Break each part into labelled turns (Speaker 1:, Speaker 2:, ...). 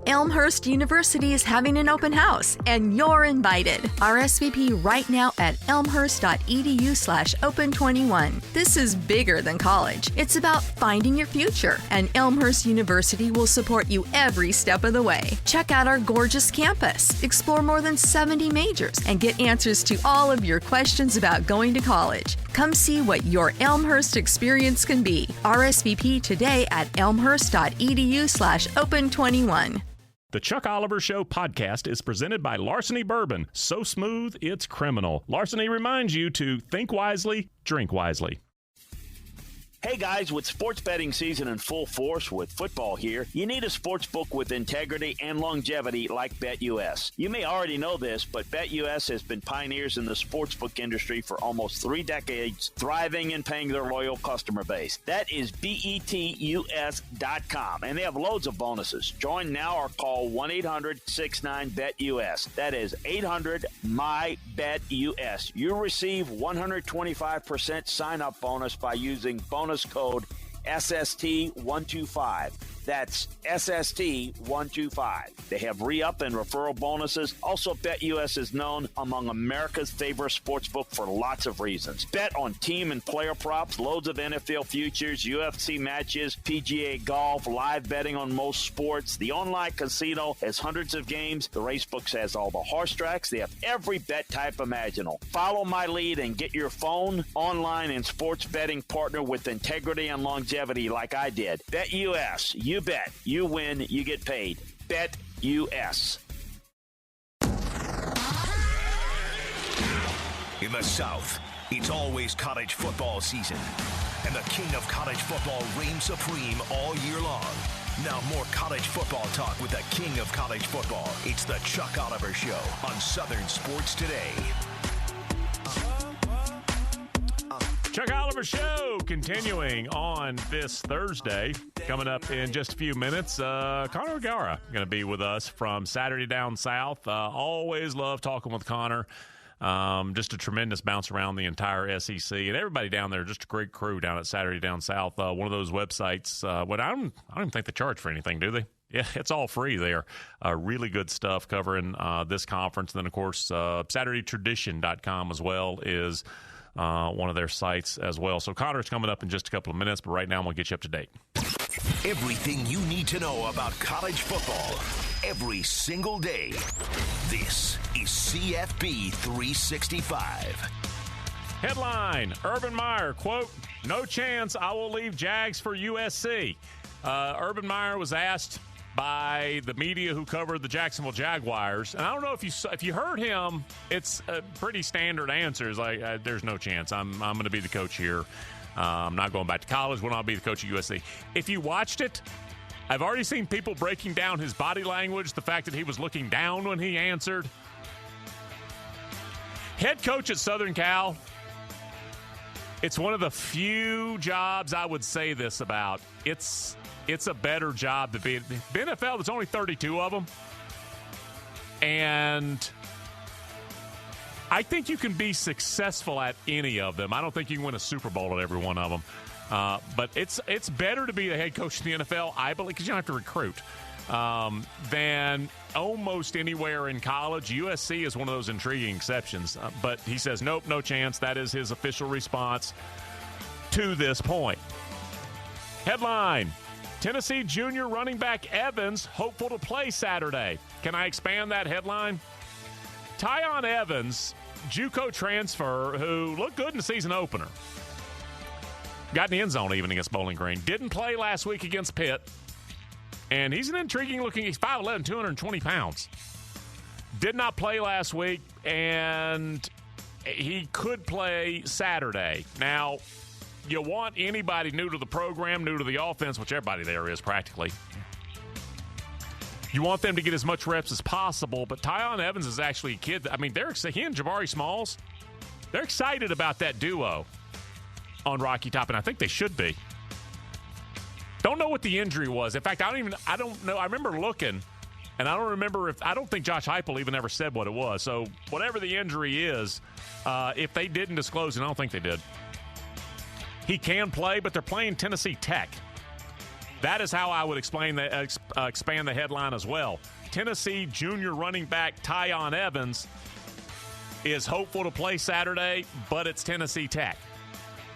Speaker 1: Elmhurst University is having an open house, and you're invited. RSVP right now at elmhurst.edu/open21. This is bigger than college. It's about finding your future, and Elmhurst University will support you every step of the way. Check out our gorgeous campus, explore more than 70 majors, and get answers to all of your questions about going to college. Come see what your Elmhurst experience can be. RSVP today at elmhurst.edu/open21.
Speaker 2: The Chuck Oliver Show podcast is presented by Larceny Bourbon. So smooth, it's criminal. Larceny reminds you to think wisely, drink wisely.
Speaker 3: Hey guys, with sports betting season in full force with football here, you need a sports book with integrity and longevity like BetUS. You may already know this, but BetUS has been pioneers in the sportsbook industry for almost 3 decades, thriving and paying their loyal customer base. That is BETUS.com, and they have loads of bonuses. Join now or call 1-800-69-BET-US. That is 800-MY-BET-US. You receive 125% sign-up bonus by using bonus code SST125. That's SST125. They have re-up and referral bonuses. Also, BetUS is known among America's favorite sportsbook for lots of reasons. Bet on team and player props, loads of NFL futures, UFC matches, PGA golf, live betting on most sports. The online casino has hundreds of games. The racebooks has all the horse tracks. They have every bet type imaginable. Follow my lead and get your phone, online, and sports betting partner with integrity and longevity like I did. BetUS. You bet. You win. You get paid. BetUS.
Speaker 4: In the South, it's always college football season, and the king of college football reigns supreme all year long. Now more college football talk with the king of college football. It's the Chuck Oliver Show on Southern Sports Today.
Speaker 2: Chuck Oliver Show continuing on this Thursday. Coming up in just a few minutes, Connor O'Gara going to be with us from Saturday Down South. Always love talking with Connor. Just a tremendous bounce around the entire SEC. And everybody down there, just a great crew down at Saturday Down South. One of those websites, I don't even think they charge for anything, do they? Yeah, it's all free there. Really good stuff covering this conference. And then, of course, SaturdayTradition.com as well is one of their sites as well. So Connor's coming up in just a couple of minutes, but right now I'm going to get you up to date.
Speaker 4: Everything you need to know about college football every single day. This is CFB 365.
Speaker 2: Headline, Urban Meyer, quote, "No chance I will leave Jags for USC." Urban Meyer was asked by the media who covered the Jacksonville Jaguars, and I don't know if you heard him. It's a pretty standard answer. It's like, there's no chance. I'm going to be the coach here. I'm not going back to college. Will not be the coach at USC. If you watched it, I've already seen people breaking down his body language, the fact that he was looking down when he answered. Head coach at Southern Cal, it's one of the few jobs I would say this about. It's a better job to be. The NFL, there's only 32 of them. And I think you can be successful at any of them. I don't think you can win a Super Bowl at every one of them. But it's better to be the head coach in the NFL, I believe, because you don't have to recruit, than almost anywhere in college. USC is one of those intriguing exceptions. But he says, nope, no chance. That is his official response to this point. Headline, Tennessee junior running back Evans hopeful to play Saturday. Can I expand that headline? Tyon Evans, JUCO transfer, who looked good in the season opener. Got in the end zone even against Bowling Green. Didn't play last week against Pitt. And he's an intriguing looking, he's 5'11", 220 pounds. Did not play last week, and he could play Saturday. Now, you want anybody new to the program, new to the offense, which everybody there is practically. You want them to get as much reps as possible, but Tyon Evans is actually a kid. I mean, he and Jabari Smalls, they're excited about that duo on Rocky Top, and I think they should be. Don't know what the injury was. In fact, I don't know. I remember looking, and I don't think Josh Heupel even ever said what it was. So whatever the injury is, if they didn't disclose it, I don't think they did. He can play, but they're playing Tennessee Tech. that is how I would expand the headline as well. Tennessee junior running back Tyon Evans is hopeful to play Saturday, but it's Tennessee Tech.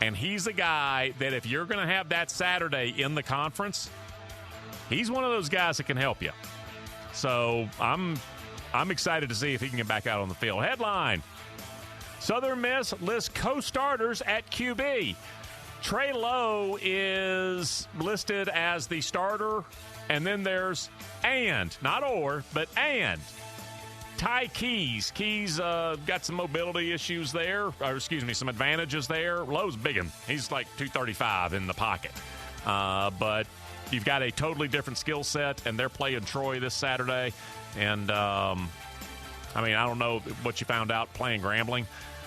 Speaker 2: And he's a guy that if you're going to have that Saturday in the conference, he's one of those guys that can help you. So I'm excited to see if he can get back out on the field. Headline, Southern Miss lists co-starters at QB. Trey Lowe is listed as the starter, and then there's not or, but Ty Keys. Keys got some mobility issues there, some advantages there. Lowe's big one. He's like 235 in the pocket. But you've got a totally different skill set, and they're playing Troy this Saturday. And, I don't know what you found out playing Grambling,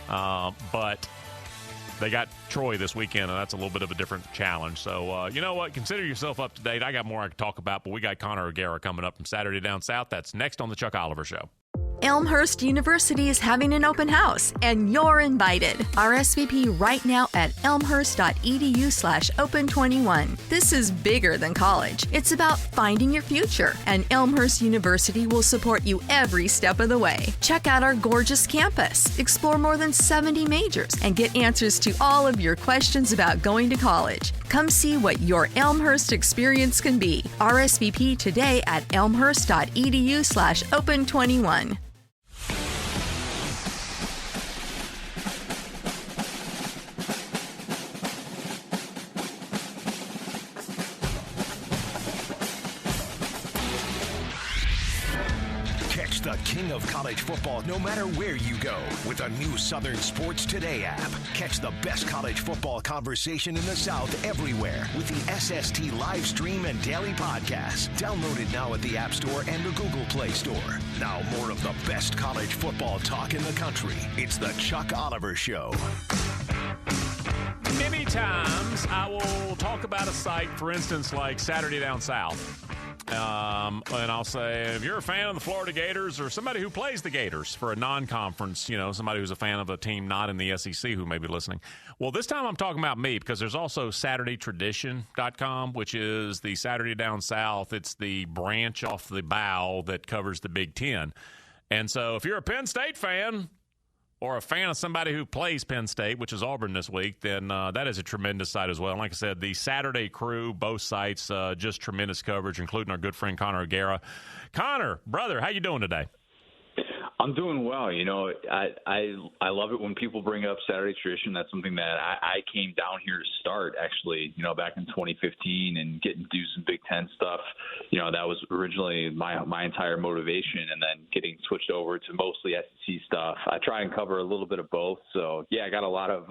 Speaker 2: but they got Troy this weekend, and that's a little bit of a different challenge. So, you know what? Consider yourself up to date. I got more I can talk about, but we got Connor O'Gara coming up from Saturday Down South. That's next on The Chuck Oliver Show.
Speaker 1: Elmhurst University is having an open house, and you're invited. RSVP right now at elmhurst.edu/open21. This is bigger than college. It's about finding your future, and Elmhurst University will support you every step of the way. Check out our gorgeous campus, explore more than 70 majors, and get answers to all of your questions about going to college. Come see what your Elmhurst experience can be. RSVP today at elmhurst.edu/open21.
Speaker 4: Catch the king of college football no matter where you go with the new Southern Sports Today app. Catch the best college football conversation in the South everywhere with the SST live stream and daily podcast. Download it now at the App Store and the Google Play Store. Now more of the best college football talk in the country. It's the Chuck Oliver Show.
Speaker 2: Many times I will talk about a site, for instance, like Saturday Down South. And I'll say, if you're a fan of the Florida Gators or somebody who plays the Gators for a non-conference, somebody who's a fan of a team not in the SEC who may be listening. Well, this time I'm talking about me because there's also SaturdayTradition.com, which is the Saturday Down South. It's the branch off the bow that covers the Big Ten. And so if you're a Penn State fan or a fan of somebody who plays Penn State, which is Auburn this week, then that is a tremendous site as well. And like I said, the Saturday crew, both sites, just tremendous coverage, including our good friend Connor O'Gara. Connor, brother, how you doing today?
Speaker 5: I'm doing well. I love it when people bring up Saturday Tradition. That's something that I came down here to start, actually, back in 2015 and get to do some Big Ten stuff. That was originally my entire motivation, and then getting switched over to mostly SEC stuff. I try and cover a little bit of both. So, yeah, I got a lot of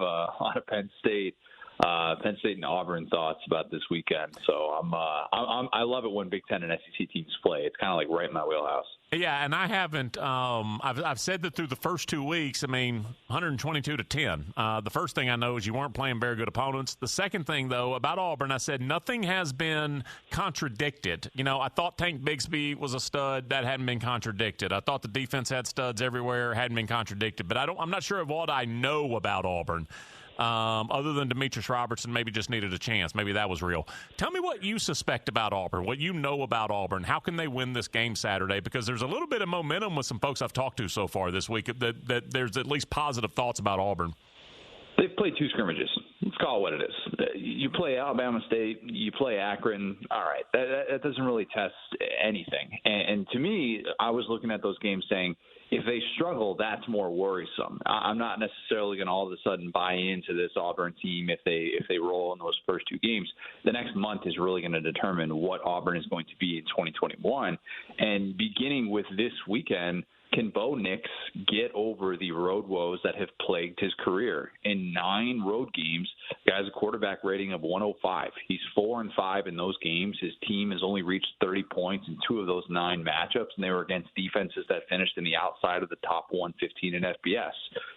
Speaker 5: Penn State and Auburn thoughts about this weekend. So I love it when Big Ten and SEC teams play. It's kind of like right in my wheelhouse.
Speaker 2: Yeah, and I haven't. I've said that through the first 2 weeks. 122-10. The first thing I know is you weren't playing very good opponents. The second thing, though, about Auburn, I said nothing has been contradicted. I thought Tank Bigsby was a stud. That hadn't been contradicted. I thought the defense had studs everywhere. Hadn't been contradicted. But I'm not sure of what I know about Auburn. Other than Demetrius Robertson maybe just needed a chance. Maybe that was real. Tell me what you suspect about Auburn, what you know about Auburn. How can they win this game Saturday? Because there's a little bit of momentum with some folks I've talked to so far this week that there's at least positive thoughts about Auburn.
Speaker 5: They've played two scrimmages. Let's call it what it is. You play Alabama State, you play Akron. All right, that doesn't really test anything. And to me, I was looking at those games saying, if they struggle, that's more worrisome. I'm not necessarily going to all of a sudden buy into this Auburn team if they roll in those first two games. The next month is really going to determine what Auburn is going to be in 2021. And beginning with this weekend, can Bo Nix get over the road woes that have plagued his career? In 9 road games, he has a quarterback rating of 105. He's 4-5 in those games. His team has only reached 30 points in 2 of those 9 matchups, and they were against defenses that finished in the outside of the top 115 in FBS.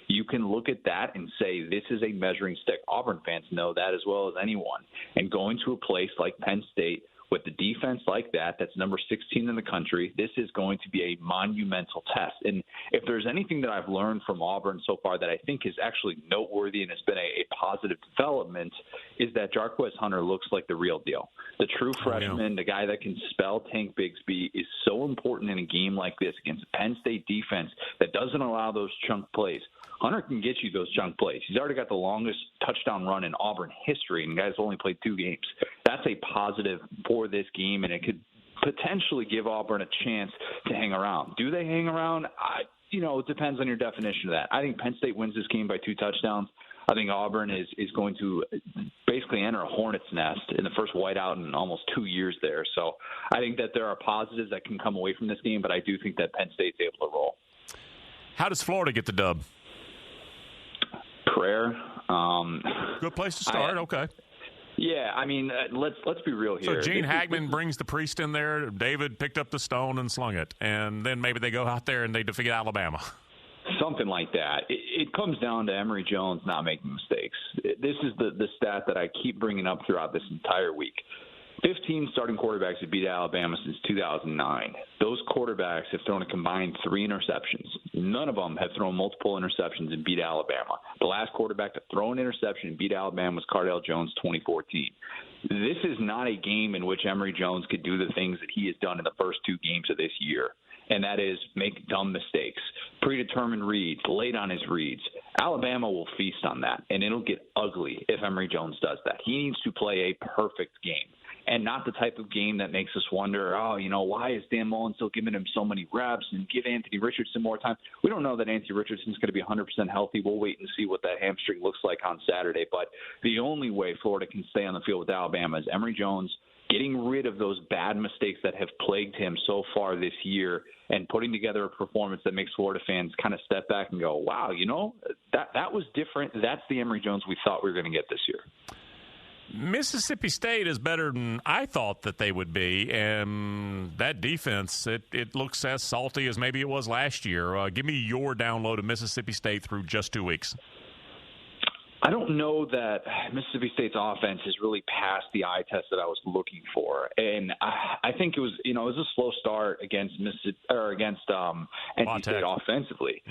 Speaker 5: You can look at that and say this is a measuring stick. Auburn fans know that as well as anyone. And going to a place like Penn State, with the defense like that, that's number 16 in the country, this is going to be a monumental test. And if there's anything that I've learned from Auburn so far that I think is actually noteworthy and has been a positive development, is that Jarquez Hunter looks like the real deal. The true freshman, the guy that can spell Tank Bigsby, is so important in a game like this against a Penn State defense that doesn't allow those chunk plays. Hunter can get you those chunk plays. He's already got the longest touchdown run in Auburn history, and the guy's only played 2 games. That's a positive for this game, and it could potentially give Auburn a chance to hang around. Do they hang around? It depends on your definition of that. I think Penn State wins this game by 2 touchdowns. I think Auburn is going to basically enter a hornet's nest in the first whiteout in almost 2 years there. So I think that there are positives that can come away from this game, but I do think that Penn State's able to roll.
Speaker 2: How does Florida get the dub?
Speaker 5: Prayer.
Speaker 2: Good place to start. Okay.
Speaker 5: Yeah, I mean, let's be real here.
Speaker 2: So Gene Hackman brings the priest in there. David picked up the stone and slung it, and then maybe they go out there and they defeat Alabama.
Speaker 5: Something like that. It comes down to Emory Jones not making mistakes. This is the stat that I keep bringing up throughout this entire week. 15 starting quarterbacks have beat Alabama since 2009. Those quarterbacks have thrown a combined 3 interceptions. None of them have thrown multiple interceptions and beat Alabama. The last quarterback to throw an interception and beat Alabama was Cardale Jones, 2014. This is not a game in which Emory Jones could do the things that he has done in the first 2 games of this year, and that is make dumb mistakes, predetermined reads, late on his reads. Alabama will feast on that, and it'll get ugly if Emory Jones does that. He needs to play a perfect game, and not the type of game that makes us wonder, why is Dan Mullen still giving him so many reps and give Anthony Richardson more time? We don't know that Anthony Richardson's going to be 100% healthy. We'll wait and see what that hamstring looks like on Saturday. But the only way Florida can stay on the field with Alabama is Emory Jones getting rid of those bad mistakes that have plagued him so far this year and putting together a performance that makes Florida fans kind of step back and go, wow, that was different. That's the Emory Jones we thought we were going to get this year.
Speaker 2: Mississippi State is better than I thought that they would be, and that defense, it looks as salty as maybe it was last year. Give me your download of Mississippi State through just 2 weeks.
Speaker 5: I don't know that Mississippi State's offense has really passed the eye test that I was looking for, and I think it was a slow start against NC State offensively.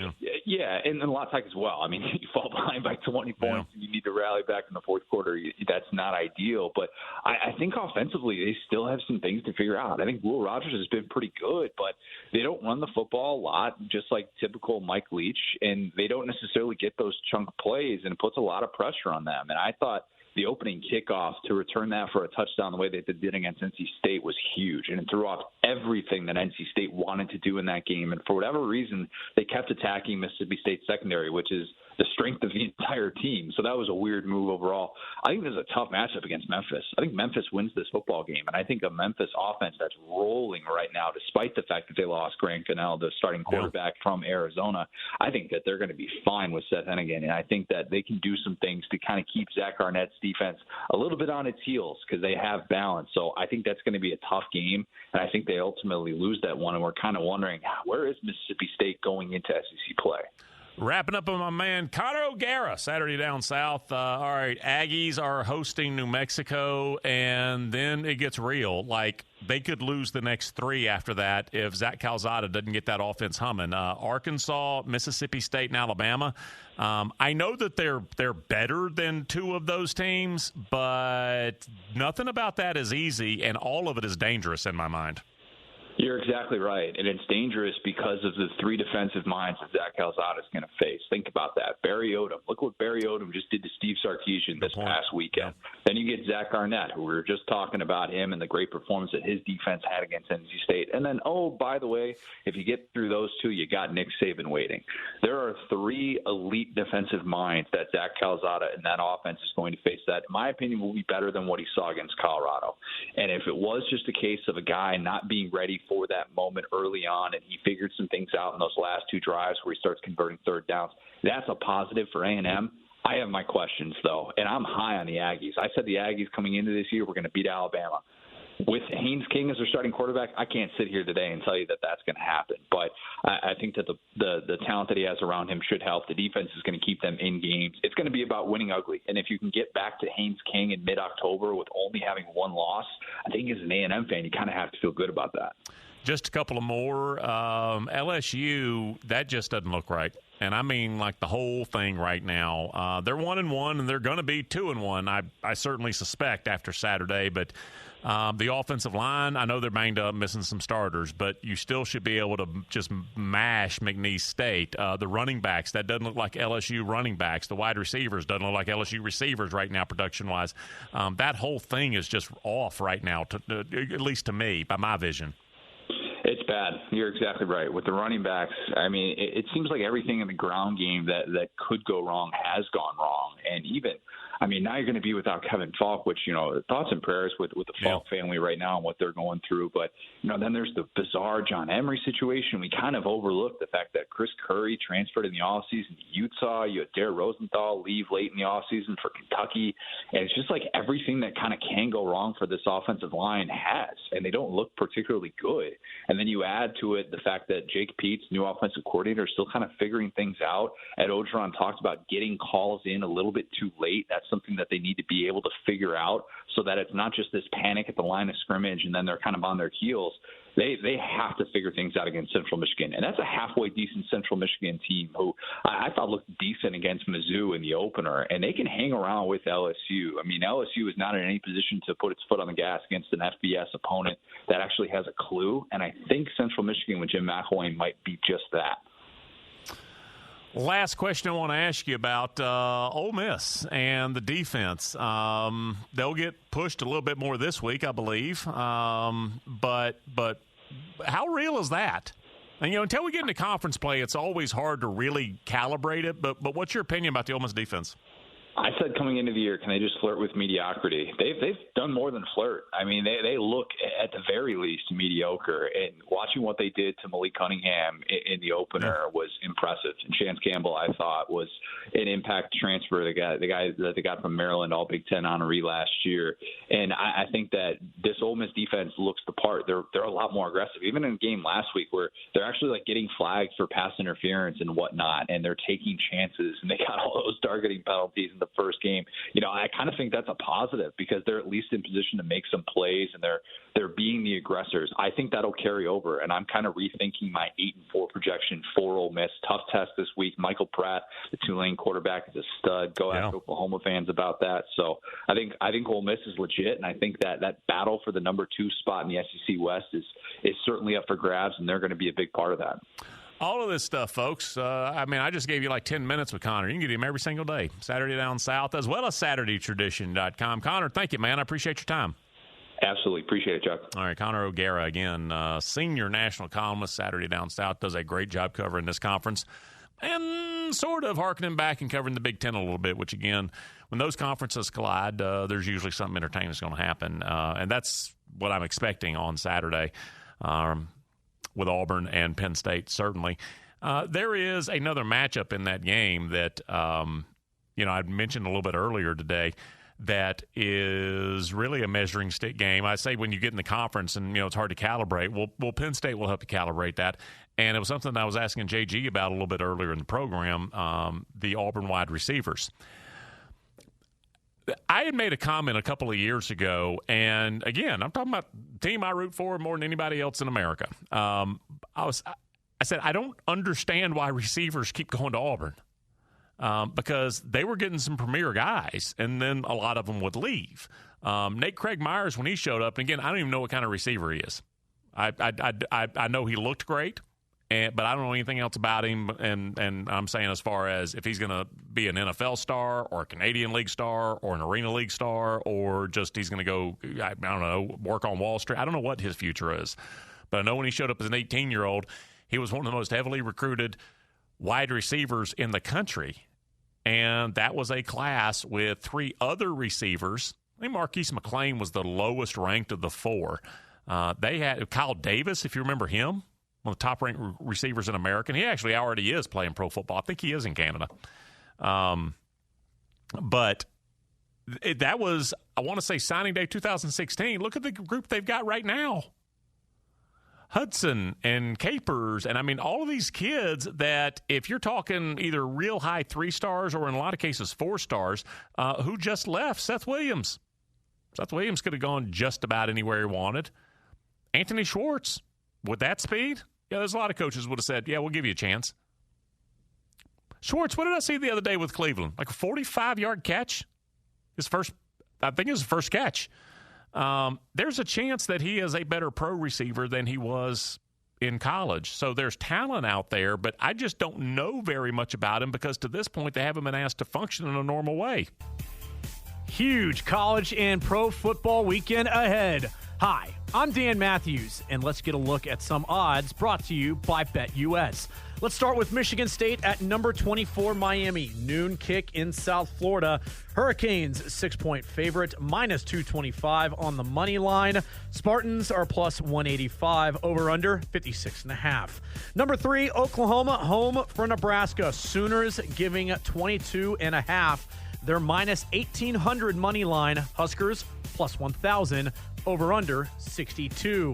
Speaker 5: Yeah, and La Tech as well. I mean, you fall behind by 20 points and you need to rally back in the fourth quarter. That's not ideal, but I think offensively they still have some things to figure out. I think Will Rogers has been pretty good, but they don't run the football a lot, just like typical Mike Leach, and they don't necessarily get those chunk plays, and it puts a lot of pressure on them. And I thought the opening kickoff to return that for a touchdown the way they did against NC State was huge, and it threw off everything that NC State wanted to do in that game. And for whatever reason, they kept attacking Mississippi State's secondary, which is the strength of the entire team. So that was a weird move overall. I think this is a tough matchup against Memphis. I think Memphis wins this football game, and I think a Memphis offense that's rolling right now, despite the fact that they lost Grant Gunnell, the starting quarterback from Arizona. I think that they're going to be fine with Seth Hennigan, and I think that they can do some things to kind of keep Zach Arnett's defense a little bit on its heels because they have balance. So I think that's going to be a tough game, and I think they ultimately lose that one, and we're kind of wondering, where is Mississippi State going into SEC play?
Speaker 2: Wrapping up on my man, Connor O'Gara, Saturday down south. All right, Aggies are hosting New Mexico, and then it gets real. Like, they could lose the next 3 after that if Zach Calzada doesn't get that offense humming. Arkansas, Mississippi State, and Alabama. I know that they're better than 2 of those teams, but nothing about that is easy, and all of it is dangerous in my mind.
Speaker 5: You're exactly right, and it's dangerous because of the 3 defensive minds that Zach Calzada is going to face. Think about that. Barry Odom. Look what Barry Odom just did to Steve Sarkisian this past weekend. Then you get Zach Arnett, who we were just talking about him and the great performance that his defense had against NC State. And then, by the way, if you get through those 2, you got Nick Saban waiting. There are 3 elite defensive minds that Zach Calzada and that offense is going to face that, in my opinion, will be better than what he saw against Colorado. And if it was just a case of a guy not being ready for that moment early on and he figured some things out in those last 2 drives where he starts converting third downs, that's a positive for A&M. I have my questions, though, and I'm high on the Aggies. I said the Aggies coming into this year were going to beat Alabama. with Haynes King as their starting quarterback, I can't sit here today and tell you that that's going to happen. But I think that the talent that he has around him should help. The defense is going to keep them in games. It's going to be about winning ugly. And if you can get back to Haynes King in mid-October with only having one loss, I think as an A&M fan, you kind of have to feel good about that.
Speaker 2: Just a couple of more. LSU, that just doesn't look right. And I mean, like, the whole thing right now. They're 1-1, and they're going to be 2-1. I certainly suspect after Saturday. But the offensive line, I know they're banged up, missing some starters, but you still should be able to just mash McNeese State. The running backs, that doesn't look like LSU running backs. The wide receivers doesn't look like LSU receivers right now, production-wise. That whole thing is just off right now, at least to me, by my vision.
Speaker 5: It's bad. You're exactly right. With the running backs, I mean, it seems like everything in the ground game that could go wrong has gone wrong. And even, I mean, now you're going to be without Kevin Falk, which, thoughts and prayers with the Falk family right now and what they're going through. But, then there's the bizarre John Emery situation. We kind of overlooked the fact that Chris Curry transferred in the offseason to Utah. You had Dare Rosenthal leave late in the offseason for Kentucky. And it's just like everything that kind of can go wrong for this offensive line has. And they don't look particularly good. And then you add to it the fact that Jake Peets, new offensive coordinator, is still kind of figuring things out. Ed Orgeron talked about getting calls in a little bit too late. That's something that they need to be able to figure out so that it's not just this panic at the line of scrimmage and then they're kind of on their heels. They have to figure things out against Central Michigan. And that's a halfway decent Central Michigan team who I thought looked decent against Mizzou in the opener. And they can hang around with LSU. I mean, LSU is not in any position to put its foot on the gas against an FBS opponent that actually has a clue. And I think Central Michigan with Jim McElwain might be just that.
Speaker 2: Last question I want to ask you about Ole Miss and the defense. They'll get pushed a little bit more this week, I believe. But how real is that? And, until we get into conference play, it's always hard to really calibrate it. But what's your opinion about the Ole Miss defense?
Speaker 5: I said coming into the year, can they just flirt with mediocrity? They've done more than flirt. I mean, they look at the very least mediocre. And watching what they did to Malik Cunningham in the opener was impressive. And Chance Campbell, I thought, was an impact transfer. The guy that they got from Maryland, all Big Ten honoree last year. And I think that this Ole Miss defense looks the part. They're a lot more aggressive. Even in a game last week where they're actually like getting flagged for pass interference and whatnot, and they're taking chances, and they got all those targeting penalties in the first game. I kind of think that's a positive because they're at least in position to make some plays and they're being the aggressors. I think that'll carry over, and I'm kind of rethinking my 8-4 projection for Ole Miss. Tough test this week. Michael Pratt, the Tulane quarterback, is a stud. Go ask Oklahoma fans about that. So I think Ole Miss is legit, and I think that battle for the number 2 spot in the SEC West is certainly up for grabs, and they're going to be a big part of that.
Speaker 2: All of this stuff, folks, I just gave you like 10 minutes with Connor. You can get him every single day, Saturday Down South, as well as SaturdayTradition.com. Connor, thank you, man. I appreciate your time.
Speaker 5: Absolutely. Appreciate it, Chuck.
Speaker 2: All right, Connor O'Gara, again, senior national columnist, Saturday Down South, does a great job covering this conference and sort of harkening back and covering the Big Ten a little bit, which, again, when those conferences collide, there's usually something entertaining that's going to happen. And that's what I'm expecting on Saturday. With Auburn and Penn State, certainly. There is another matchup in that game that, I mentioned a little bit earlier today that is really a measuring stick game. I say when you get in the conference and, it's hard to calibrate, well, Penn State will help you calibrate that. And it was something I was asking JG about a little bit earlier in the program, the Auburn wide receivers. I had made a comment a couple of years ago, and again, I'm talking about the team I root for more than anybody else in America. I said, I don't understand why receivers keep going to Auburn because they were getting some premier guys, and then a lot of them would leave. Nate Craig Myers, when he showed up, and again, I don't even know what kind of receiver he is. I know he looked great. But I don't know anything else about him, and I'm saying as far as if he's going to be an NFL star or a Canadian League star or an Arena League star or just he's going to go, I don't know, work on Wall Street. I don't know what his future is. But I know when he showed up as an 18-year-old, he was one of the most heavily recruited wide receivers in the country. And that was a class with 3 other receivers. I think Marquise McLean was the lowest ranked of the 4. They had Kyle Davis, if you remember him. One of the top-ranked receivers in America. And he actually already is playing pro football. I think he is in Canada. But that was, I want to say, signing day 2016. Look at the group they've got right now. Hudson and Capers, and I mean all of these kids that if you're talking either real high 3 stars or in a lot of cases 4 stars, who just left, Seth Williams. Seth Williams could have gone just about anywhere he wanted. Anthony Schwartz, with that speed, yeah, there's a lot of coaches would have said, yeah, we'll give you a chance. Schwartz, what did I see the other day with Cleveland? Like a 45-yard catch? I think it was his first catch. There's a chance that he is a better pro receiver than he was in college. So there's talent out there, but I just don't know very much about him because to this point they haven't been asked to function in a normal way.
Speaker 6: Huge college and pro football weekend ahead. Hi, I'm Dan Matthews, and let's get a look at some odds brought to you by BetUS. Let's start with Michigan State at number 24, Miami. Noon kick in South Florida. Hurricanes, 6-point favorite, minus 225 on the money line. Spartans are plus 185, over-under 56.5. Number 3, Oklahoma, home for Nebraska. Sooners giving 22.5. They're minus 1,800 money line. Huskers, plus 1,000, over-under 62.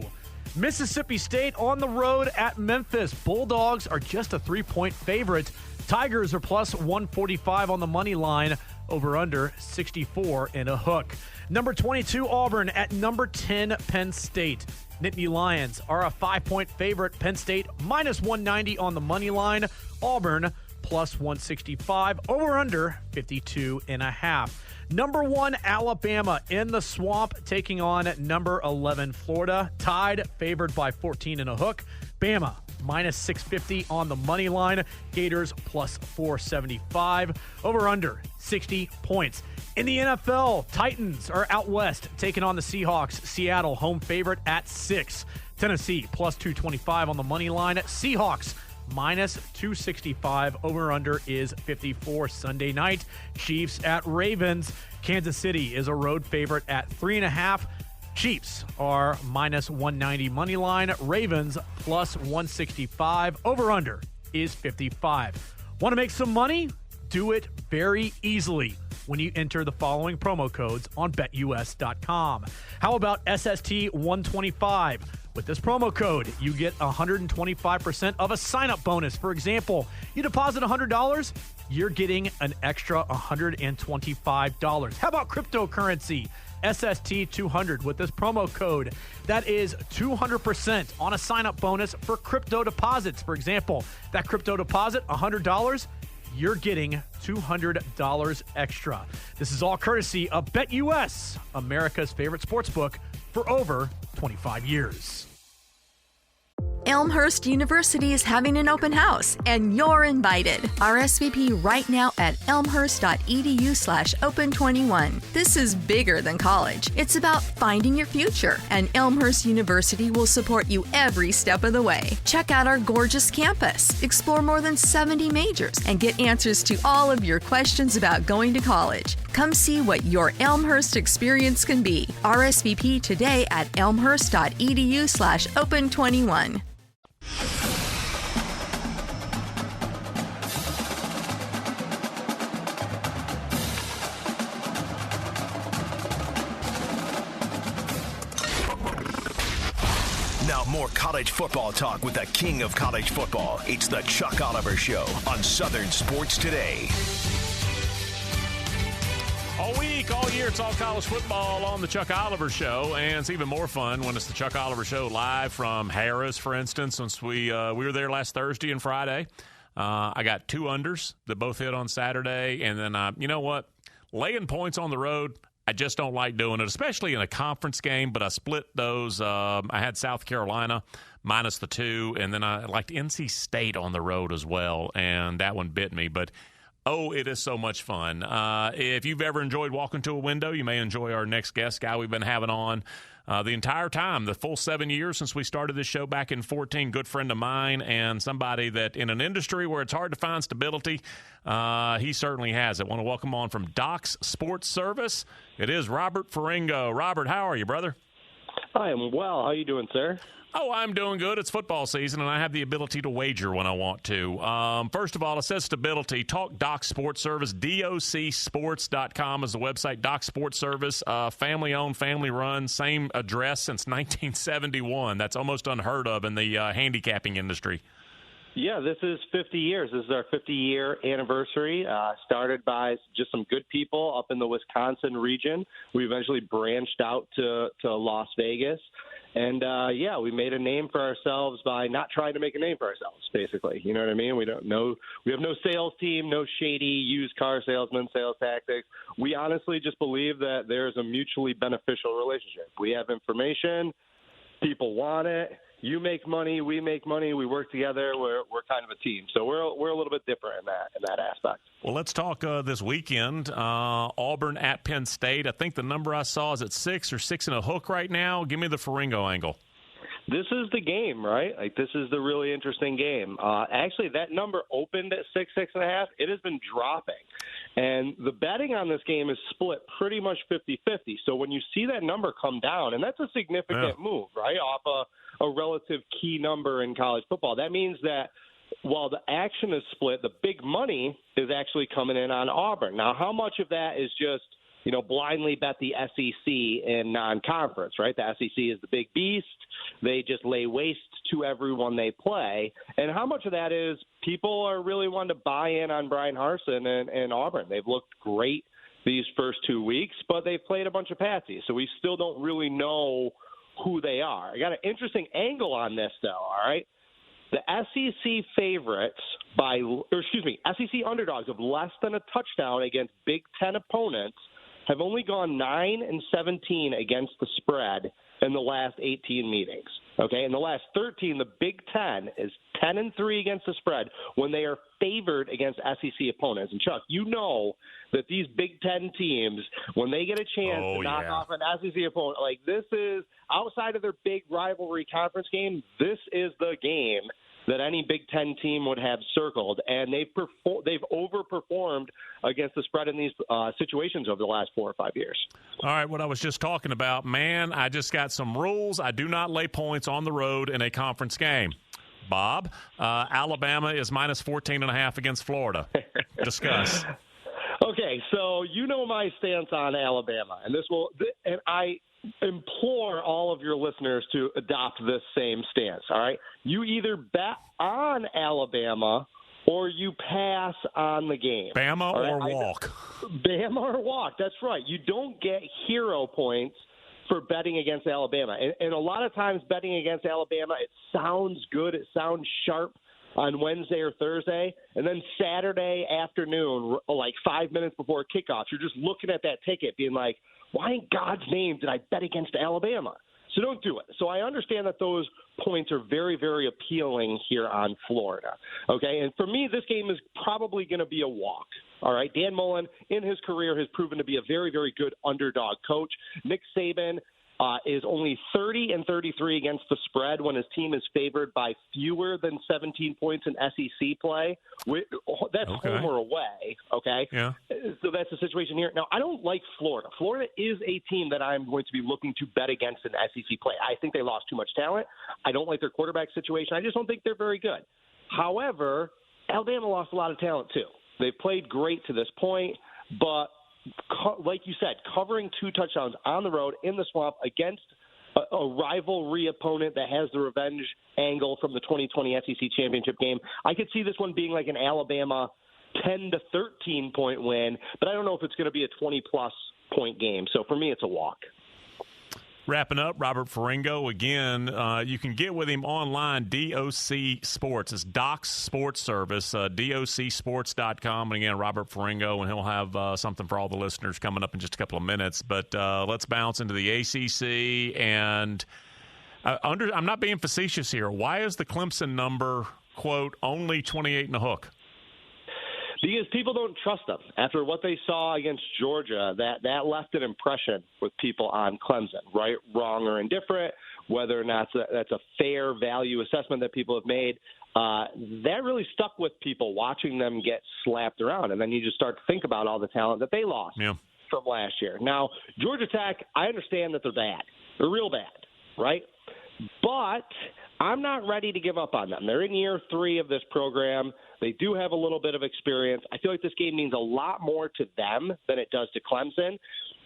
Speaker 6: Mississippi State on the road at Memphis. Bulldogs are just a 3-point favorite. Tigers are plus 145 on the money line, over under 64 and a hook. Number 22 Auburn at number 10 Penn State. Nittany Lions are a 5-point favorite. Penn State minus 190 on the money line. Auburn plus 165, over under 52 and a half. Number 1, Alabama in the Swamp, taking on number 11, Florida. Tide, favored by 14 and a hook. Bama, minus 650 on the money line. Gators, plus 475. Over under 60 points. In the NFL, Titans are out west, taking on the Seahawks. Seattle, home favorite at 6. Tennessee, plus 225 on the money line. Seahawks, minus 265. Over-under is 54. Sunday night, Chiefs at Ravens. Kansas City is a road favorite at 3.5. Chiefs are minus 190 money line. Ravens plus 165. Over-under is 55. Want to make some money? Do it very easily when you enter the following promo codes on BetUS.com. How about SST125? With this promo code, you get 125% of a sign-up bonus. For example, you deposit $100, you're getting an extra $125. How about cryptocurrency? SST200 with this promo code. That is 200% on a sign-up bonus for crypto deposits. For example, that crypto deposit, $100, you're getting $200 extra. This is all courtesy of BetUS, America's favorite sportsbook for over 25 years.
Speaker 1: Elmhurst University is having an open house, and you're invited. RSVP right now at elmhurst.edu/open21. This is bigger than college. It's about finding your future, and Elmhurst University will support you every step of the way. Check out our gorgeous campus, explore more than 70 majors, and get answers to all of your questions about going to college. Come see what your Elmhurst experience can be. RSVP today at elmhurst.edu/open21.
Speaker 4: Now more college football talk with the king of college football. It's the Chuck Oliver Show on Southern Sports Today.
Speaker 2: All week, all year, it's all college football on the Chuck Oliver Show, and it's even more fun when it's the Chuck Oliver Show live from Harrah's, for instance, since we were there last Thursday and Friday. I got 2 unders that both hit on Saturday, and then, you know what? Laying points on the road, I just don't like doing it, especially in a conference game, but I split those. I had South Carolina minus the 2, and then I liked NC State on the road as well, and that one bit me, but oh, it is so much fun. If you've ever enjoyed walking to a window, you may enjoy our next guest guy we've been having on the entire time, the full 7 years since we started this show back in 2014. Good friend of mine and somebody that in an industry where it's hard to find stability, he certainly has it. Want to welcome on from Doc's Sports Service. It is Robert Ferringo. Robert, how are you, brother?
Speaker 7: I am well. How are you doing, sir?
Speaker 2: Oh, I'm doing good. It's football season, and I have the ability to wager when I want to. First of all, it says stability. Talk Doc Sports Service. DOCsports.com is the website. Doc Sports Service, family-owned, family-run, same address since 1971. That's almost unheard of in the handicapping industry.
Speaker 7: Yeah, this is 50 years. This is our 50-year anniversary. Started by just some good people up in the Wisconsin region. We eventually branched out to Las Vegas. And, we made a name for ourselves by not trying to make a name for ourselves, basically. You know what I mean? We have no sales team, no shady used car salesman sales tactics. We honestly just believe that there's a mutually beneficial relationship. We have information. People want it. You make money, we make money, we work together. We're kind of a team, so we're a little bit different in that aspect.
Speaker 2: Well, let's talk this weekend. Auburn at Penn State. I think the number I saw is at 6 or 6 and a hook right now. Give me the Ferringo angle.
Speaker 7: This is the game, right? Like, this is the really interesting game. Actually, that number opened at 6.5. It has been dropping. And the betting on this game is split pretty much 50-50. So when you see that number come down, and that's a significant move, right, off a relative key number in college football, that means that while the action is split, the big money is actually coming in on Auburn. Now, how much of that is just, blindly bet the SEC in non-conference, right? The SEC is the big beast. They just lay waste to everyone they play. And how much of that is people are really wanting to buy in on Brian Harsin and Auburn? They've looked great these first 2 weeks, but they've played a bunch of patsies. So we still don't really know who they are. I got an interesting angle on this, though, all right? The SEC favorites SEC underdogs of less than a touchdown against Big Ten opponents have only gone 9-17 against the spread in the last 18 meetings. Okay, in the last 13, the Big Ten is 10-3 against the spread when they are favored against SEC opponents. And Chuck, you know that these Big Ten teams, when they get a chance to knock off an SEC opponent, like this is outside of their big rivalry conference game, this is the game that any Big Ten team would have circled, and they've overperformed against the spread in these situations over the last 4 or 5 years.
Speaker 2: All right, what I was just talking about, man, I just got some rules. I do not lay points on the road in a conference game. Bob, Alabama is minus 14.5 against Florida. Discuss.
Speaker 7: Okay, so you know my stance on Alabama, and I implore all of your listeners to adopt this same stance, all right? You either bet on Alabama or you pass on the game.
Speaker 2: Bama or walk.
Speaker 7: Bama or walk, that's right. You don't get hero points for betting against Alabama. And a lot of times betting against Alabama, it sounds good, it sounds sharp on Wednesday or Thursday, and then Saturday afternoon, like 5 minutes before kickoff, you're just looking at that ticket being like, why in God's name did I bet against Alabama? So don't do it. So I understand that those points are very, very appealing here on Florida. Okay, and for me, this game is probably going to be a walk. All right, Dan Mullen in his career has proven to be a very, very good underdog coach. Nick Saban is only 30-33 against the spread when his team is favored by fewer than 17 points in SEC play. That's home or away, okay?
Speaker 2: Yeah.
Speaker 7: So that's the situation here. Now, I don't like Florida. Florida is a team that I'm going to be looking to bet against in SEC play. I think they lost too much talent. I don't like their quarterback situation. I just don't think they're very good. However, Alabama lost a lot of talent too. They've played great to this point, but like you said, covering 2 touchdowns on the road in the swamp against a rivalry opponent that has the revenge angle from the 2020 SEC championship game. I could see this one being like an Alabama 10-13 point win, but I don't know if it's going to be a 20-plus point game. So for me, it's a walk.
Speaker 2: Wrapping up, Robert Ferringo again. You can get with him online, DOC Sports. It's Doc's Sports Service, DOCsports.com. And again, Robert Ferringo, and he'll have something for all the listeners coming up in just a couple of minutes. But let's bounce into the ACC. And I'm not being facetious here. Why is the Clemson number, quote, only 28 and a hook?
Speaker 7: Because people don't trust them. After what they saw against Georgia, that left an impression with people on Clemson, right, wrong, or indifferent, whether or not that's a fair value assessment that people have made. That really stuck with people watching them get slapped around. And then you just start to think about all the talent that they lost from last year. Now, Georgia Tech, I understand that they're bad. They're real bad, right? But I'm not ready to give up on them. They're in year 3 of this program. They do have a little bit of experience. I feel like this game means a lot more to them than it does to Clemson.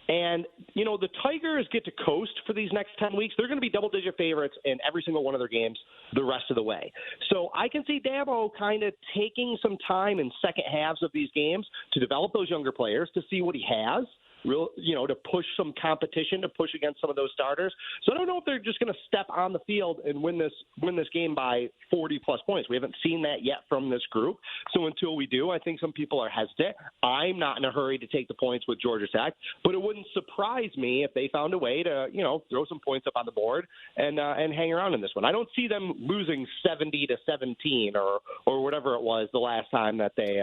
Speaker 7: And, the Tigers get to coast for these next 10 weeks. They're going to be double-digit favorites in every single one of their games the rest of the way. So I can see Dabo kind of taking some time in second halves of these games to develop those younger players, to see what he has, to push some competition, to push against some of those starters. So I don't know if they're just going to step on the field and win this game by 40-plus points. We haven't seen that yet from this group. So until we do, I think some people are hesitant. I'm not in a hurry to take the points with Georgia Tech, but it wouldn't surprise me if they found a way to, throw some points up on the board and hang around in this one. I don't see them losing 70-17 or whatever it was the last time that they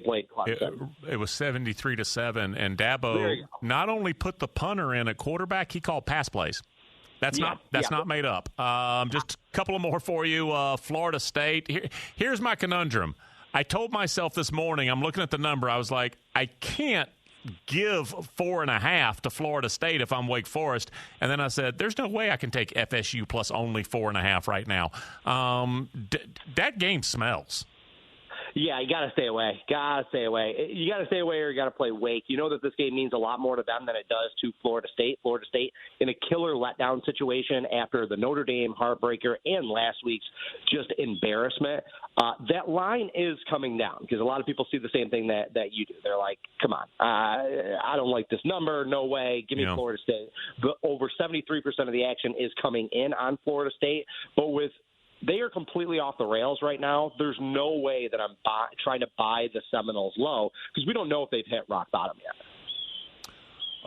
Speaker 7: played Clemson.
Speaker 2: It was 73-7, and Dabo not only put the punter in at quarterback, he called pass plays. That's not made up. Just a couple of more for you. Florida State. Here's my conundrum. I told myself this morning, I'm looking at the number, I was like, I can't give 4.5 to Florida State if I'm Wake Forest. And then I said, there's no way I can take FSU plus only 4.5 right now. That game smells.
Speaker 7: Yeah, you got to stay away. You got to stay away or you got to play Wake. You know that this game means a lot more to them than it does to Florida State. Florida State in a killer letdown situation after the Notre Dame heartbreaker and last week's just embarrassment. That line is coming down because a lot of people see the same thing that you do. They're like, come on, I don't like this number. No way. Give me Florida State. But over 73% of the action is coming in on Florida State. But they are completely off the rails right now. There's no way that I'm trying to buy the Seminoles low because we don't know if they've hit rock bottom yet.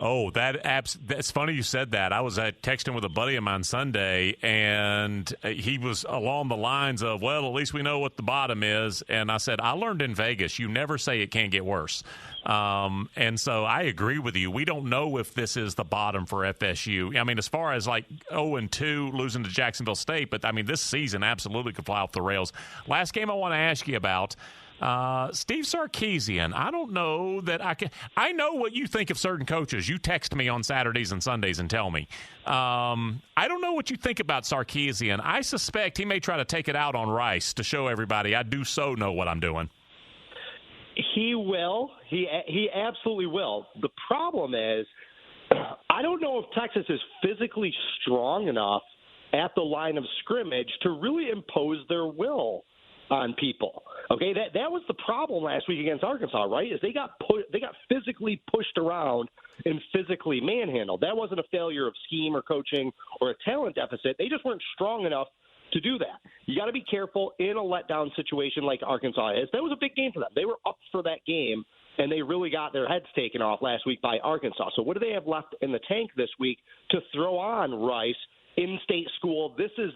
Speaker 2: Oh, that's funny you said that. I was texting with a buddy of mine Sunday, and he was along the lines of, well, at least we know what the bottom is. And I said, I learned in Vegas, you never say it can't get worse. And so I agree with you. We don't know if this is the bottom for FSU. I mean, as far as like 0-2 losing to Jacksonville State, but I mean, this season absolutely could fly off the rails. Last game I want to ask you about, Steve Sarkisian. I don't know that I know what you think of certain coaches. You text me on Saturdays and Sundays and tell me. I don't know what you think about Sarkisian. I suspect he may try to take it out on Rice to show everybody I do so know what I'm doing.
Speaker 7: He will. He absolutely will. The problem is, I don't know if Texas is physically strong enough at the line of scrimmage to really impose their will on people. Okay, that was the problem last week against Arkansas, right? Is they got physically pushed around and physically manhandled. That wasn't a failure of scheme or coaching or a talent deficit. They just weren't strong enough to do that. You got to be careful in a letdown situation like Arkansas is. That was a big game for them. They were up for that game, and they really got their heads taken off last week by Arkansas. So what do they have left in the tank this week to throw on Rice? In-state school. This is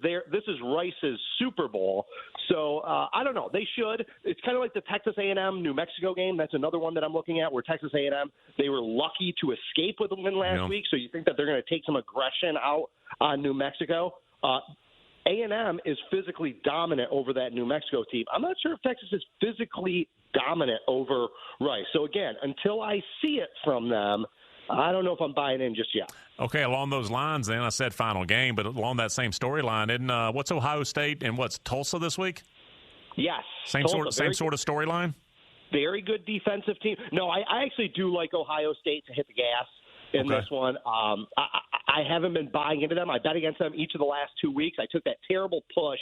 Speaker 7: Rice's Super Bowl. So I don't know. They should. It's kind of like the Texas A&M New Mexico game. That's another one that I'm looking at where Texas A&M, they were lucky to escape with a win last week. So you think that they're going to take some aggression out on New Mexico. A&M is physically dominant over that New Mexico team. I'm not sure if Texas is physically dominant over Rice. So again, until I see it from them, I don't know if I'm buying in just yet.
Speaker 2: Okay, along those lines, then I said final game, but along that same storyline, what's Ohio State and what's Tulsa this week?
Speaker 7: Yes,
Speaker 2: same sort of storyline.
Speaker 7: Very good defensive team. No, I actually do like Ohio State to hit the gas in this one. I haven't been buying into them. I bet against them each of the last 2 weeks. I took that terrible push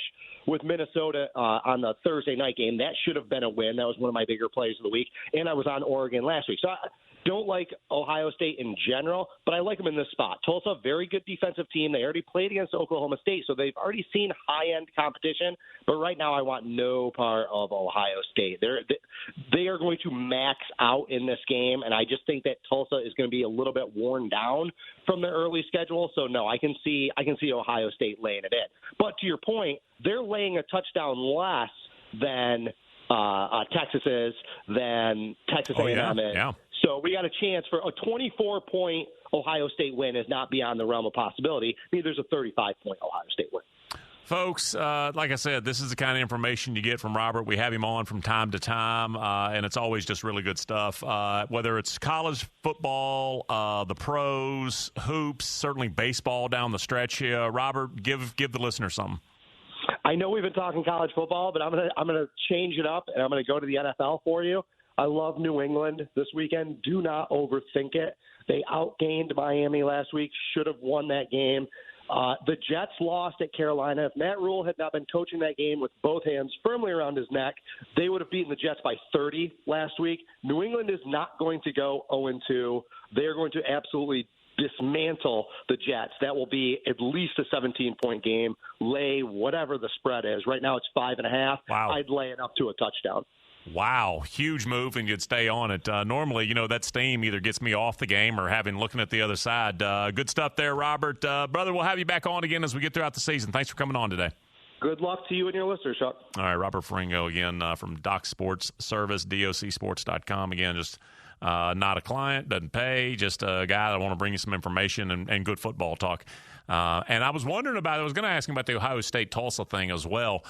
Speaker 7: with Minnesota on the Thursday night game. That should have been a win. That was one of my bigger plays of the week. And I was on Oregon last week. So I don't like Ohio State in general, but I like them in this spot. Tulsa, very good defensive team. They already played against Oklahoma State, so they've already seen high-end competition. But right now I want no part of Ohio State. They are going to max out in this game, and I just think that Tulsa is going to be a little bit worn down from their early schedule. So, no, I can see Ohio State laying it in. But to your point, they're laying a touchdown less than Texas is, than Texas A&M is. Yeah. So we got a chance for a 24-point Ohio State win is not beyond the realm of possibility. Maybe there's a 35-point Ohio State win.
Speaker 2: Folks, like I said, this is the kind of information you get from Robert. We have him on from time to time, and it's always just really good stuff. Whether it's college football, the pros, hoops, certainly baseball down the stretch here. Robert, give the listener something.
Speaker 7: I know we've been talking college football, but I'm gonna change it up, and I'm gonna go to the NFL for you. I love New England this weekend. Do not overthink it. They outgained Miami last week. Should have won that game. The Jets lost at Carolina. If Matt Rule had not been coaching that game with both hands firmly around his neck, they would have beaten the Jets by 30 last week. New England is not going to go 0-2. They are going to absolutely dismantle the Jets. That will be at least a 17-point game. Lay whatever the spread is. Right now it's 5.5.
Speaker 2: Wow.
Speaker 7: I'd lay it up to a touchdown.
Speaker 2: Wow, huge move, and you'd stay on it. Normally, that steam either gets me off the game or looking at the other side. Good stuff there, Robert. Brother, we'll have you back on again as we get throughout the season. Thanks for coming on today.
Speaker 7: Good luck to you and your listeners, Chuck.
Speaker 2: All right, Robert Ferringo again from Doc Sports Service, docsports.com. Again, just not a client, doesn't pay, just a guy that want to bring you some information and good football talk. And I was wondering about it. I was going to ask him about the Ohio State-Tulsa thing as well,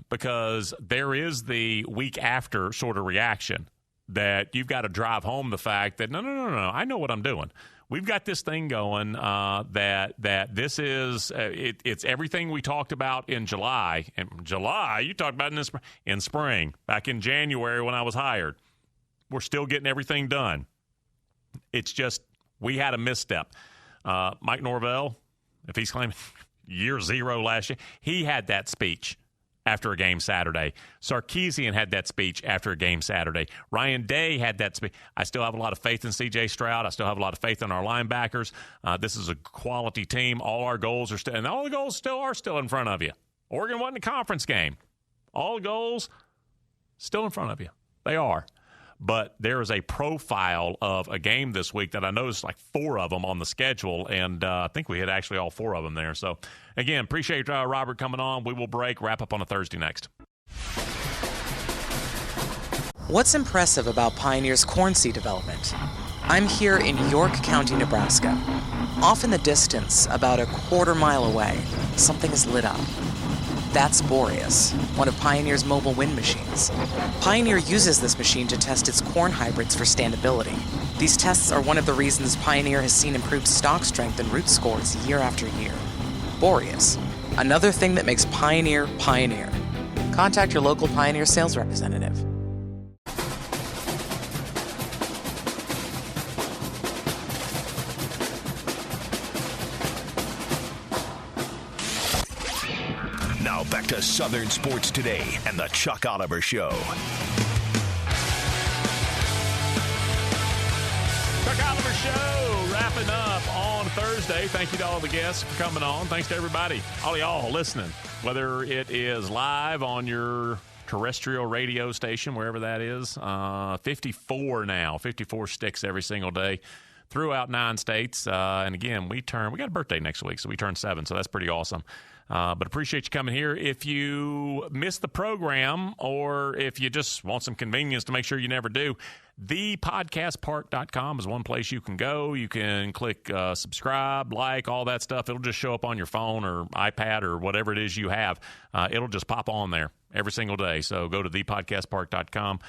Speaker 2: because there is the week after sort of reaction that you've got to drive home the fact that, no, I know what I'm doing. We've got this thing going that this is it's everything we talked about in July. In July, you talked about in spring, back in January when I was hired. We're still getting everything done. It's just we had a misstep. Mike Norvell, if he's claiming year zero last year, he had that speech after a game Saturday. Sarkisian had that speech after a game Saturday. Ryan Day had that speech. I still have a lot of faith in C.J. Stroud. I still have a lot of faith in our linebackers. This is a quality team. All our goals are still, and all the goals are still in front of you. Oregon wasn't a conference game. All the goals still in front of you. They are. But there is a profile of a game this week that I noticed like 4 of them on the schedule, and I think we hit actually all 4 of them there. So, again, appreciate Robert coming on. We will wrap up on a Thursday next.
Speaker 8: What's impressive about Pioneer's corn seed development? I'm here in York County, Nebraska. Off in the distance, about a quarter-mile away, something is lit up. That's Boreas, one of Pioneer's mobile wind machines. Pioneer uses this machine to test its corn hybrids for standability. These tests are one of the reasons Pioneer has seen improved stalk strength and root scores year after year. Boreas, another thing that makes Pioneer Pioneer. Contact your local Pioneer sales representative.
Speaker 4: Now back to Southern Sports Today and the Chuck Oliver Show.
Speaker 2: Chuck Oliver Show wrapping up on Thursday. Thank you to all the guests for coming on. Thanks to everybody, all y'all listening, whether it is live on your terrestrial radio station, wherever that is. 54 sticks every single day throughout 9 states. And again, we got a birthday next week, so we turn 7, so that's pretty awesome. But appreciate you coming here. If you missed the program or if you just want some convenience to make sure you never do, thepodcastpark.com is one place you can go. You can click subscribe, like, all that stuff. It'll just show up on your phone or iPad or whatever it is you have. It'll just pop on there every single day. So go to thepodcastpark.com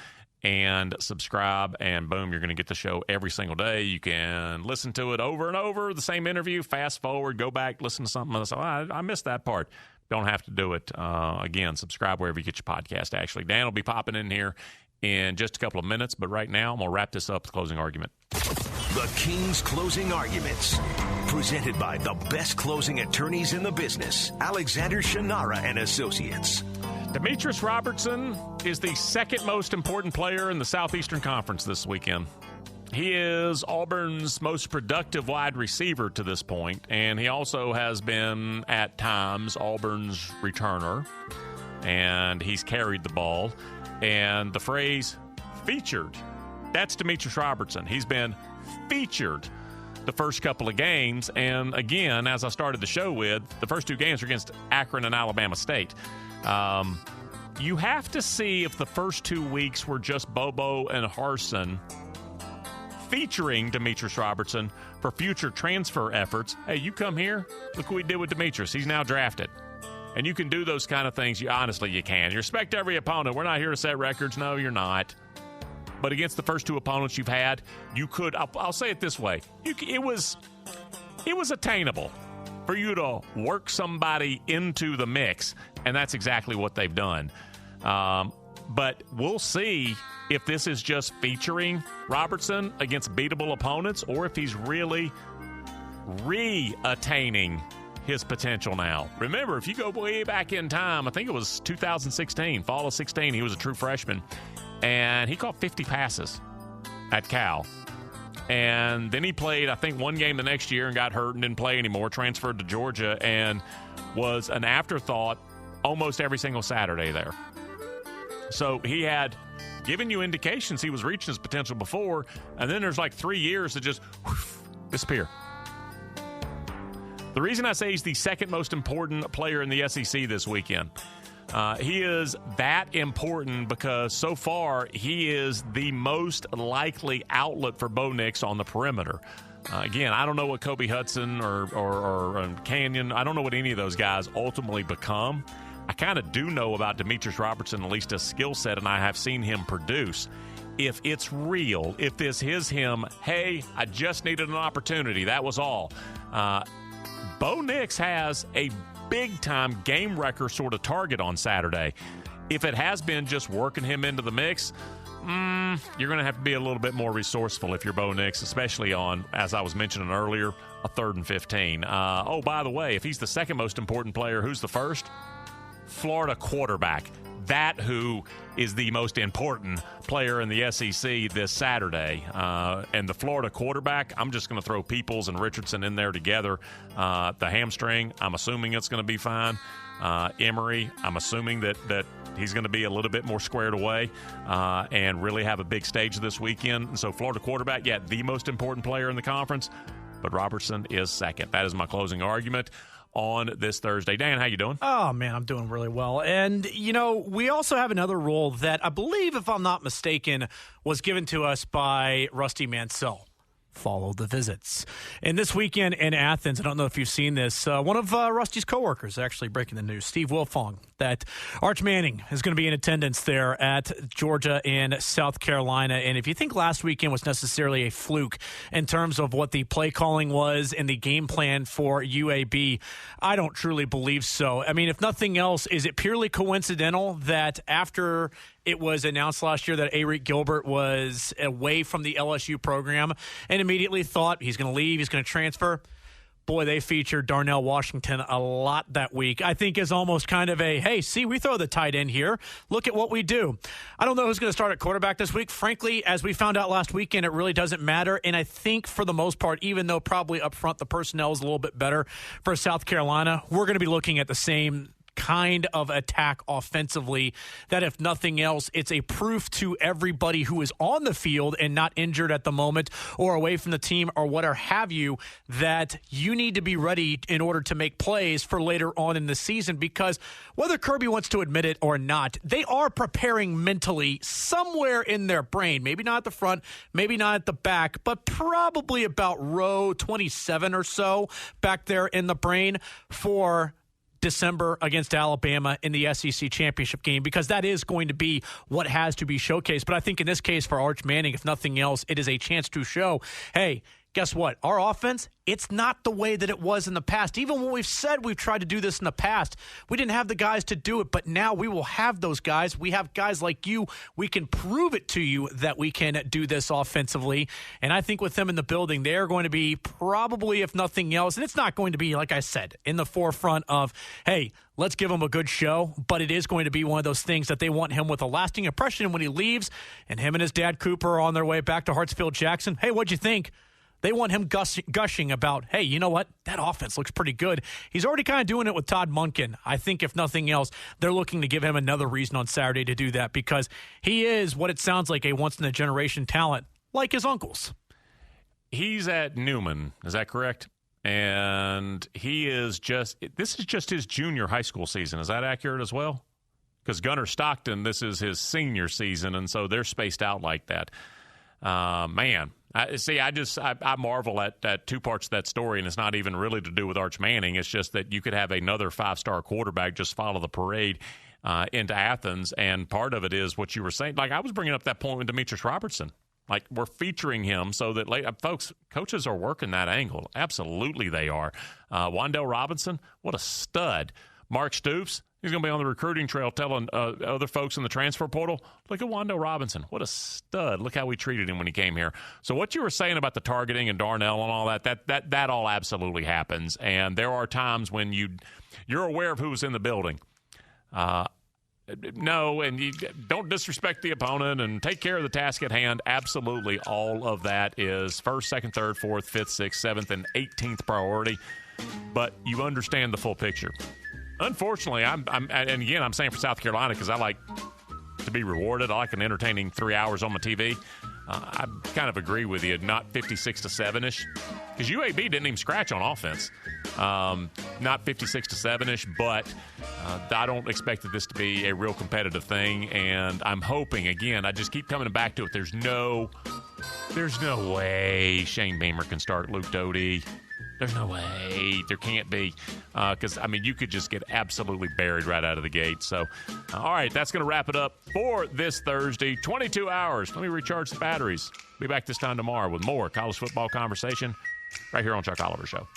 Speaker 2: and subscribe, and boom, you're going to get the show every single day. You can listen to it over and over, the same interview, fast forward, go back, listen to something else. I missed that part. Don't have to do it. Again, subscribe wherever you get your podcast, actually. Dan will be popping in here in just a couple of minutes, but right now I'm going to wrap this up with closing argument.
Speaker 4: The King's Closing Arguments, presented by the best closing attorneys in the business, Alexander Shannara and Associates.
Speaker 2: Demetrius Robertson is the second most important player in the Southeastern Conference this weekend. He is Auburn's most productive wide receiver to this point, and he also has been, at times, Auburn's returner, and he's carried the ball. And the phrase featured, that's Demetrius Robertson. He's been featured the first couple of games, and again, as I started the show with, the first 2 games are against Akron and Alabama State. You have to see if the first 2 weeks were just Bobo and Harsin featuring Demetrius Robertson for future transfer efforts. Hey, you come here, look what we did with Demetrius. He's now drafted. And you can do those kind of things. Honestly, you can. You respect every opponent. We're not here to set records. No, you're not. But against the first two opponents you've had, you could. I'll say it this way: it was attainable for you to work somebody into the mix, and that's exactly what they've done. But we'll see if this is just featuring Robertson against beatable opponents, or if he's really re-attaining his potential now. Remember, if you go way back in time, I think it was 2016, fall of 16, he was a true freshman, and he caught 50 passes at Cal. And then he played, I think, one game the next year and got hurt and didn't play anymore, transferred to Georgia, and was an afterthought almost every single Saturday there. So he had given you indications he was reaching his potential before, and then there's like 3 years that just disappear. The reason I say he's the second most important player in the SEC this weekend, he is that important because so far he is the most likely outlet for Bo Nix on the perimeter. Again, I don't know what Kobe Hudson or Canyon, I don't know what any of those guys ultimately become. I kind of do know about Demetrius Robertson, at least a skill set, and I have seen him produce. If it's real, if this is him, hey, I just needed an opportunity, that was all. Bo Nix has a big-time game wrecker sort of target on Saturday. If it has been just working him into the mix, you're going to have to be a little bit more resourceful if you're Bo Nix, especially on, as I was mentioning earlier, a 3rd and 15. Oh, by the way, if he's the second most important player, who's the first? Florida quarterback. That who is the most important player in the SEC this Saturday. And the Florida quarterback, I'm just going to throw Peoples and Richardson in there together. The hamstring, I'm assuming it's going to be fine. Emory, I'm assuming that he's going to be a little bit more squared away and really have a big stage this weekend. And so Florida quarterback, the most important player in the conference, but Robertson is second. That is my closing argument on this Thursday. Dan, how you doing?
Speaker 6: Oh, man, I'm doing really well. And, we also have another rule that I believe, if I'm not mistaken, was given to us by Rusty Mansell. Follow the visits. And this weekend in Athens, I don't know if you've seen this, one of Rusty's coworkers actually breaking the news, Steve Wilfong, that Arch Manning is going to be in attendance there at Georgia and South Carolina. And if you think last weekend was necessarily a fluke in terms of what the play calling was and the game plan for UAB, I don't truly believe so. I mean, if nothing else, is it purely coincidental that after it was announced last year that Arik Gilbert was away from the LSU program and immediately thought he's going to leave, he's going to transfer? Boy, they featured Darnell Washington a lot that week. I think is almost kind of a, hey, see, we throw the tight end here. Look at what we do. I don't know who's going to start at quarterback this week. Frankly, as we found out last weekend, it really doesn't matter. And I think for the most part, even though probably up front the personnel is a little bit better for South Carolina, we're going to be looking at the same kind of attack offensively, that if nothing else, it's a proof to everybody who is on the field and not injured at the moment or away from the team or whatever have you, that you need to be ready in order to make plays for later on in the season, because whether Kirby wants to admit it or not, they are preparing mentally somewhere in their brain, maybe not at the front, maybe not at the back, but probably about row 27 or so back there in the brain for December against Alabama in the SEC championship game, because that is going to be what has to be showcased. But I think in this case for Arch Manning, if nothing else, it is a chance to show, hey, guess what? Our offense, it's not the way that it was in the past. Even when we've said we've tried to do this in the past, we didn't have the guys to do it, but now we will have those guys. We have guys like you. We can prove it to you that we can do this offensively. And I think with them in the building, they're going to be probably, if nothing else, and it's not going to be, like I said, in the forefront of, hey, let's give him a good show, but it is going to be one of those things that they want him with a lasting impression when he leaves, and him and his dad Cooper are on their way back to Hartsfield-Jackson. Hey, what'd you think? They want him gushing about, hey, you know what? That offense looks pretty good. He's already kind of doing it with Todd Monken. I think if nothing else, they're looking to give him another reason on Saturday to do that, because he is what it sounds like, a once-in-a-generation talent, like his uncles.
Speaker 2: He's at Newman, is that correct? And this is just his junior high school season. Is that accurate as well? Because Gunnar Stockton, this is his senior season, and so they're spaced out like that. Man, I marvel at two parts of that story, and it's not even really to do with Arch Manning. It's just that you could have another 5-star quarterback just follow the parade into Athens, and part of it is what you were saying. Like, I was bringing up that point with Demetrius Robertson. Like, we're featuring him so that folks, coaches are working that angle. Absolutely they are. Wan'Dale Robinson, what a stud. Mark Stoops, he's going to be on the recruiting trail telling other folks in the transfer portal, look at Wan'Dale Robinson. What a stud. Look how we treated him when he came here. So what you were saying about the targeting and Darnell and all that all absolutely happens. And there are times when you're aware of who's in the building. No, and you don't disrespect the opponent and take care of the task at hand. Absolutely, all of that is first, second, third, fourth, fifth, sixth, seventh, and 18th priority. But you understand the full picture. Unfortunately, I'm saying for South Carolina because I like to be rewarded. I like an entertaining 3 hours on my TV. I kind of agree with you, not 56-7-ish, because UAB didn't even scratch on offense. Not 56-7-ish, but I don't expect this to be a real competitive thing, and I'm hoping, again, I just keep coming back to it. There's no way Shane Beamer can start Luke Doty. There's no way. There can't be. Because, you could just get absolutely buried right out of the gate. So, all right, that's going to wrap it up for this Thursday. 22 hours. Let me recharge the batteries. Be back this time tomorrow with more college football conversation right here on Chuck Oliver Show.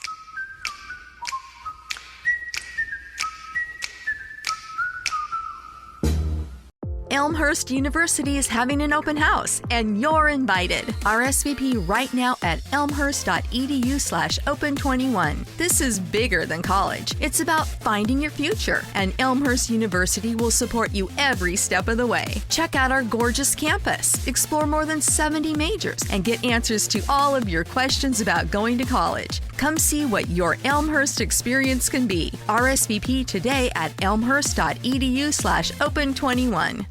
Speaker 1: Elmhurst University is having an open house, and you're invited. RSVP right now at elmhurst.edu/open21. This is bigger than college. It's about finding your future, and Elmhurst University will support you every step of the way. Check out our gorgeous campus, explore more than 70 majors, and get answers to all of your questions about going to college. Come see what your Elmhurst experience can be. RSVP today at elmhurst.edu/open21.